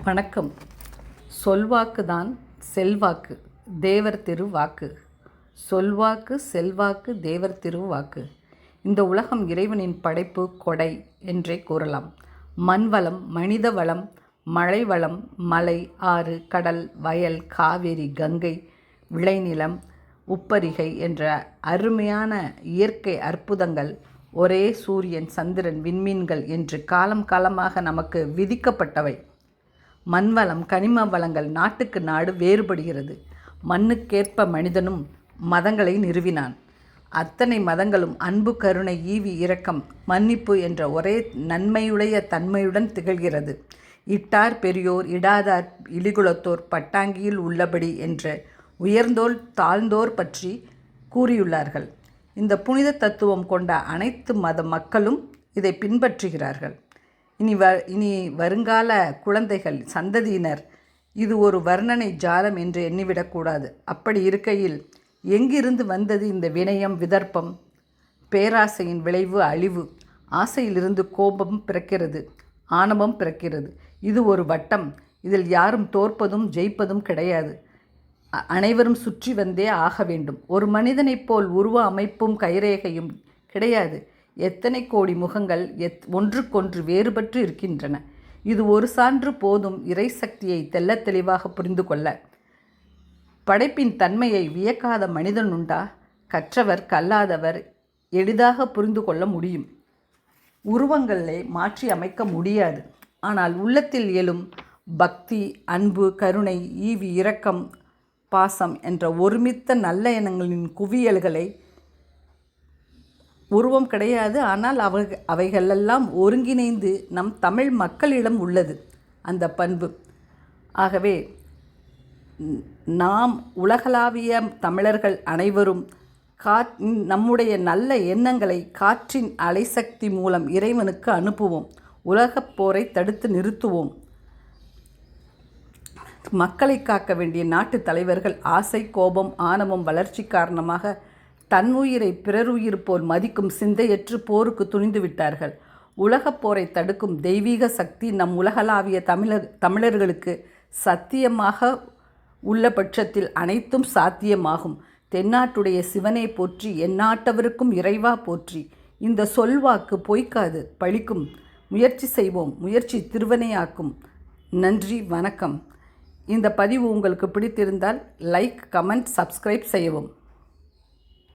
வணக்கம். சொல்வாக்கு தான் செல்வாக்கு, தேவர் திரு வாக்கு. சொல்வாக்கு செல்வாக்கு, தேவர் திரு வாக்கு. இந்த உலகம் இறைவனின் படைப்பு கொடை என்றே கூறலாம். மண்வளம், மனித வளம், மழை வளம், மலை, ஆறு, கடல், வயல், காவேரி, கங்கை, விளைநிலம், உப்பரிகை என்ற அருமையான இயற்கை அற்புதங்கள், ஒரே சூரியன், சந்திரன், விண்மீன்கள் என்று காலம் காலமாக நமக்கு விதிக்கப்பட்டவை. மண்வளம், கனிம வளங்கள் நாட்டுக்கு நாடு வேறுபடுகிறது. மண்ணுக்கேற்ப மனிதனும் மதங்களை நிறுவினான். அத்தனை மதங்களும் அன்பு, கருணை, ஈவி, இரக்கம், மன்னிப்பு என்ற ஒரே நன்மையுடைய தன்மையுடன் திகழ்கிறது. இட்டார் பெரியோர், இடாதார் இழிகுலத்தோர், பட்டாங்கியில் உள்ளபடி என்ற உயர்ந்தோர் தாழ்ந்தோர் பற்றி கூறியுள்ளார்கள். இந்த புனித தத்துவம் கொண்ட அனைத்து மத மக்களும் இதை பின்பற்றுகிறார்கள். இனி வருங்கால குழந்தைகள், சந்ததியினர் இது ஒரு வர்ணனை ஜாலம் என்று எண்ணிவிடக்கூடாது. அப்படி இருக்கையில் எங்கிருந்து வந்தது இந்த வினயம், விதர்ப்பம்? பேராசையின் விளைவு அழிவு. ஆசையிலிருந்து கோபம் பிறக்கிறது, ஆணவம் பிறக்கிறது. இது ஒரு வட்டம். இதில் யாரும் தோற்பதும் ஜெயிப்பதும் கிடையாது. அனைவரும் சுற்றி வந்தே ஆக வேண்டும். ஒரு மனிதனைப் போல் உருவ அமைப்பும் கைரேகையும் கிடையாது. எத்தனை கோடி முகங்கள் ஒன்றுக்கொன்று வேறுபட்டு இருக்கின்றன. இது ஒரு சான்று போதும் இறை சக்தியை தெள்ளத் தெளிவாக புரிந்து கொள்ள. படைப்பின் தன்மையை வியக்காத மனிதன் உண்டா? கற்றவர் கல்லாதவர் எளிதாக புரிந்து கொள்ள முடியும். உருவங்களை மாற்றி அமைக்க முடியாது. ஆனால் உள்ளத்தில் எழும் பக்தி, அன்பு, கருணை, ஈவி, இரக்கம், பாசம் என்ற ஒருமித்த நல்ல எண்ணங்களின் குவியல்களை உருவம் கிடையாது. ஆனால் அவைகளெல்லாம் ஒருங்கிணைந்து நம் தமிழ் மக்களிடம் உள்ளது அந்த பண்பு. ஆகவே நாம் உலகளாவிய தமிழர்கள் அனைவரும் நம்முடைய நல்ல எண்ணங்களை காற்றின் அலைசக்தி மூலம் இறைவனுக்கு அனுப்புவோம். உலகப் போரை தடுத்து நிறுத்துவோம். மக்களை காக்க வேண்டிய நாட்டு தலைவர்கள் ஆசை, கோபம், ஆணவம் வளர்ச்சி காரணமாக தன் உயிரை பிறருயிர் போல் மதிக்கும் சிந்தையற்று போருக்கு துணிந்து விட்டார்கள். உலகப் போரை தடுக்கும் தெய்வீக சக்தி நம் உலகளாவிய தமிழர்களுக்கு சத்தியமாக உள்ள பட்சத்தில் அனைத்தும் சாத்தியமாகும். தென்னாட்டுடைய சிவனை போற்றி, எந்நாட்டவருக்கும் இறைவா போற்றி. இந்த சொல்வாக்கு பொய்க்காது, பழிக்கும். முயற்சி செய்வோம். முயற்சி திருவனையாக்கும். நன்றி, வணக்கம். இந்த பதிவு உங்களுக்கு பிடித்திருந்தால் லைக், கமெண்ட், சப்ஸ்கிரைப் செய்யவும்.